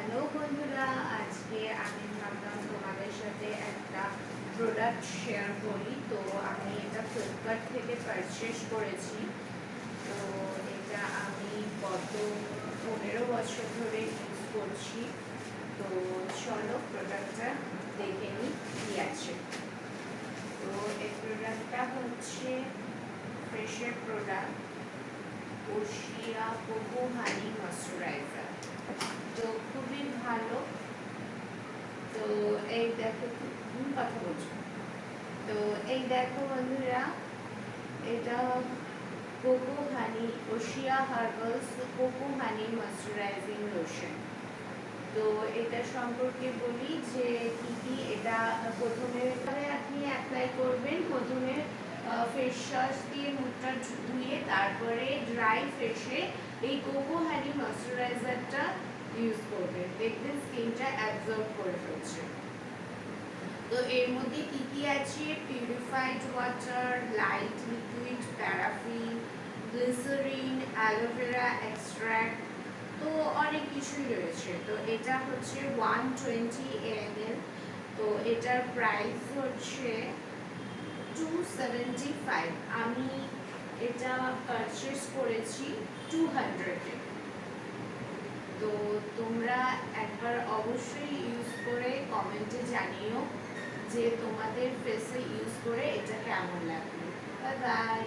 Hello বন্ধুরা, আজকে আমি ভাবলাম তোমাদের সাথে একটা প্রোডাক্ট শেয়ার করি। তো আমি এটা ফ্লিপকার্ট থেকে পারচেস করেছি। তো এটা আমি গত 15 বছর ধরে ইউজ করছি। তো চলো প্রোডাক্টটা দেখে নিই কী আছে। তো এই প্রোডাক্টটা হচ্ছে ফ্রেশের প্রোডাক্ট ওশিয়া কোকো হানি ময়শ্চারাইজার। তো খুবই ভালো। তো এই দেখো, কথা বলছো। তো এই দেখো বন্ধুরা, এটা কোকো হানি ওশিয়া হার্বালস কোকো হানি ময়শ্চারাইজিং লোশন। তো এটা সম্পর্কে বলি যে কি কি এটা প্রথমে আপনি অ্যাপ্লাই করবেন। প্রথমে ফেস ওয়াশ দিয়ে মুখটা ধুয়ে তারপরে ড্রাই ফেসে এই কোকো হানি ময়শ্চারাইজারটা ইউজ করবেন, দেখবেন স্কিনটা অ্যাবজর্ব করে ফেলছে। তো এর মধ্যে কি কি আছে? Purified water, light liquid, paraffin, glycerin, aloe vera extract, তো অনেক কিছুই রয়েছে। তো এটা হচ্ছে 120 ml। তো এটার প্রাইস হচ্ছে 275। আমি এটা পারচেস করেছি 200-এ। তো তোমরা একবার অবশ্যই ইউজ করে কমেন্টে জানিও যে তোমাদের ফেসে ইউজ করে এটা কেমন লাগবে। Bye bye.